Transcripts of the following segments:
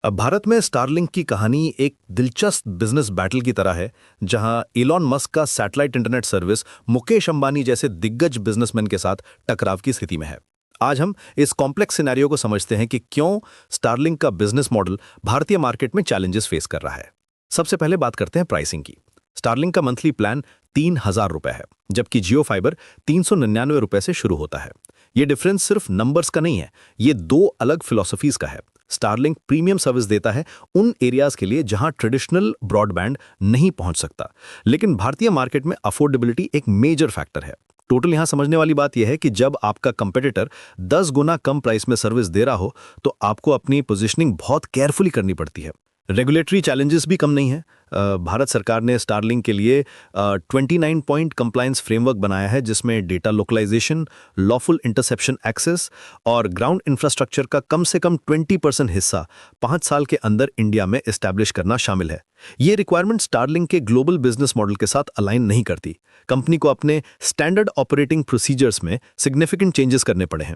अब भारत में स्टारलिंक की कहानी एक दिलचस्प बिजनेस बैटल की तरह है, जहां इलॉन मस्क का satellite internet service Mukesh Ambani जैसे दिग्गज बिजनेसमैन के साथ टकराव की स्थिति में है। आज हम इस कॉम्प्लेक्स सिनेरियो को समझते हैं कि क्यों स्टारलिंक का बिजनेस मॉडल भारतीय मार्केट में चैलेंजेस फेस कर रहा है। सबसे पहले बात करते हैं प्राइसिंग की। स्टारलिंक का मंथली प्लान 3,000 रुपए है, जबकि जियो फाइबर 399 रुपए से शुरू होता है। ये डिफरेंस सिर्फ नंबर्स का नहीं है, ये दो अलग फिलॉसफीज का है। स्टारलिंक प्रीमियम सर्विस देता है उन एरियाज के लिए जहां ट्रेडिशनल ब्रॉडबैंड नहीं पहुंच सकता, लेकिन भारतीय मार्केट में अफोर्डेबिलिटी एक मेजर फैक्टर है। टोटल यहां समझने वाली बात यह है कि जब आपका कंपेटिटर 10 गुना कम प्राइस में सर्विस दे रहा हो, तो आपको अपनी पोजीशनिंग बहुत केयरफुली करनी पड़ती है। रेगुलेटरी चैलेंजेस भी कम नहीं है। भारत सरकार ने स्टारलिंक के लिए 29 पॉइंट कंप्लायंस फ्रेमवर्क बनाया है, जिसमें data localization, lawful interception access और ग्राउंड इंफ्रास्ट्रक्चर का कम से कम 20% हिस्सा 5 साल के अंदर इंडिया में एस्टैब्लिश करना शामिल है। ये रिक्वायरमेंट स्टारलिंक के ग्लोबल बिजनेस मॉडल के साथ अलाइन नहीं करती। कंपनी को अपने स्टैंडर्ड ऑपरेटिंग प्रोसीजर्स में सिग्निफिकेंट चेंजेस करने पड़े हैं।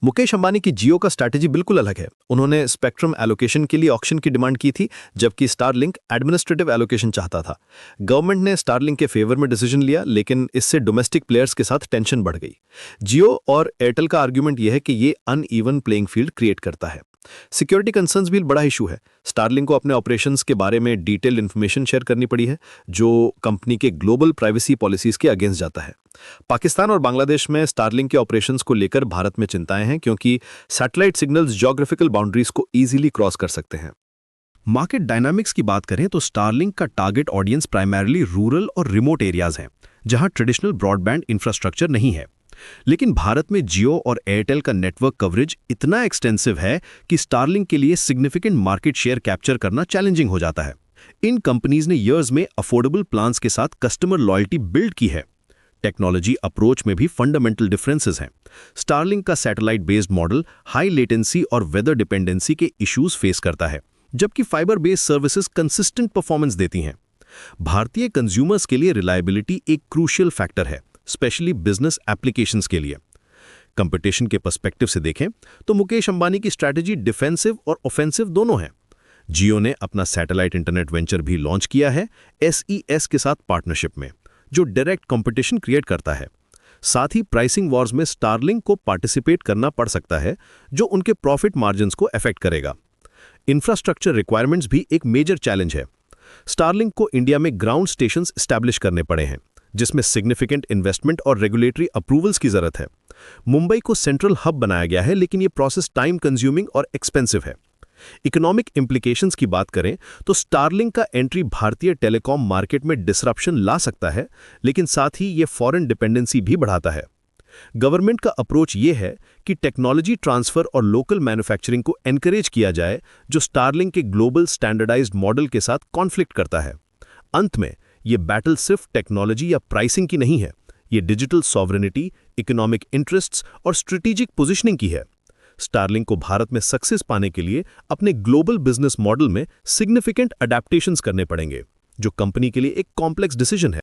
मुकेश अंबानी की जियो का स्ट्रैटेजी बिल्कुल अलग है। उन्होंने स्पेक्ट्रम एलोकेशन के लिए ऑक्शन की डिमांड की थी, जबकि स्टारलिंक एडमिनिस्ट्रेटिव एलोकेशन चाहता था। गवर्नमेंट ने स्टारलिंक के फेवर में डिसीजन लिया, लेकिन इससे डोमेस्टिक प्लेयर्स के साथ टेंशन बढ़ गई। जियो और एयरटेल का आर्ग्यूमेंट यह है कि ये अनइवन प्लेइंग फील्ड क्रिएट करता है। सिक्योरिटी कंसर्न्स भी बड़ा इशू है। स्टारलिंक को अपने ऑपरेशंस के बारे में डिटेल्ड इन्फॉर्मेशन शेयर करनी पड़ी है, जो कंपनी के ग्लोबल प्राइवेसी पॉलिसीज के अगेंस्ट जाता है। पाकिस्तान और बांग्लादेश में स्टारलिंक के ऑपरेशंस को लेकर भारत में चिंताएं हैं, क्योंकि सैटेलाइट सिग्नल्स ज्योग्राफिकल बाउंड्रीज को इजीली क्रॉस कर सकते हैं। मार्केट डायनामिक्स की बात करें तो स्टारलिंक का टारगेट ऑडियंस प्राइमरली रूरल और रिमोट एरियाज हैं, जहां ट्रेडिशनल ब्रॉडबैंड इंफ्रास्ट्रक्चर नहीं है। लेकिन भारत में जियो और एयरटेल का नेटवर्क कवरेज इतना एक्सटेंसिव है कि स्टारलिंक के लिए सिग्निफिकेंट मार्केट शेयर कैप्चर करना चैलेंजिंग हो जाता है। इन कंपनीज ने ईयर्स में अफोर्डेबल प्लान्स के साथ कस्टमर लॉयल्टी बिल्ड की है। टेक्नोलॉजी अप्रोच में भी फंडामेंटल डिफरेंसेस हैं। स्टारलिंक का satellite based model high latency और वेदर डिपेंडेंसी के इश्यूज फेस करता है, जबकि fibre based services consistent performance देती हैं। भारतीय कंज्यूमर्स के लिए रिलायबिलिटी एक क्रूशियल फैक्टर है, स्पेशली बिजनेस एप्लीकेशंस के लिए। कंपटीशन के पर्सपेक्टिव से देखें तो मुकेश अंबानी की स्ट्रैटेजी डिफेंसिव और ऑफेंसिव दोनों है। जियो ने अपना सैटेलाइट इंटरनेट वेंचर भी लॉन्च किया है SES के साथ पार्टनरशिप में, जो डायरेक्ट कंपटीशन क्रिएट करता है। साथ ही प्राइसिंग वॉर्स में स्टारलिंक को पार्टिसिपेट करना पड़ सकता है, जो उनके प्रॉफिट मार्जिन्स को अफेक्ट करेगा। इंफ्रास्ट्रक्चर रिक्वायरमेंट्स भी एक मेजर चैलेंज है। स्टारलिंक को इंडिया में ग्राउंड स्टेशंस एस्टैब्लिश करने पड़े हैं, जिसमें सिग्निफिकेंट इन्वेस्टमेंट और रेगुलेटरी अप्रूवल्स की जरूरत है। मुंबई को सेंट्रल हब बनाया गया है, लेकिन यह प्रोसेस टाइम कंज्यूमिंग और एक्सपेंसिव है। इकोनॉमिक इंप्लीकेशंस की बात करें तो स्टारलिंक का एंट्री भारतीय टेलीकॉम मार्केट में डिसरप्शन ला सकता है, लेकिन साथ ही यह फॉरेन डिपेंडेंसी भी बढ़ाता है। गवर्नमेंट का अप्रोच यह है कि टेक्नोलॉजी ट्रांसफर और लोकल मैन्युफैक्चरिंग को एनकरेज किया जाए, जो स्टारलिंक के ग्लोबल स्टैंडर्डाइज्ड मॉडल के साथ कॉन्फ्लिक्ट करता है। अंत में ये बैटल सिर्फ टेक्नोलॉजी या प्राइसिंग की नहीं है, ये डिजिटल सॉवरेनिटी, इकोनॉमिक इंटरेस्ट्स और स्ट्रेटेजिक पोजीशनिंग की है। स्टारलिंक को भारत में सक्सेस पाने के लिए अपने ग्लोबल बिजनेस मॉडल में सिग्निफिकेंट अडैप्टेशंस करने पड़ेंगे, जो कंपनी के लिए एक कॉम्प्लेक्स डिसीजन है।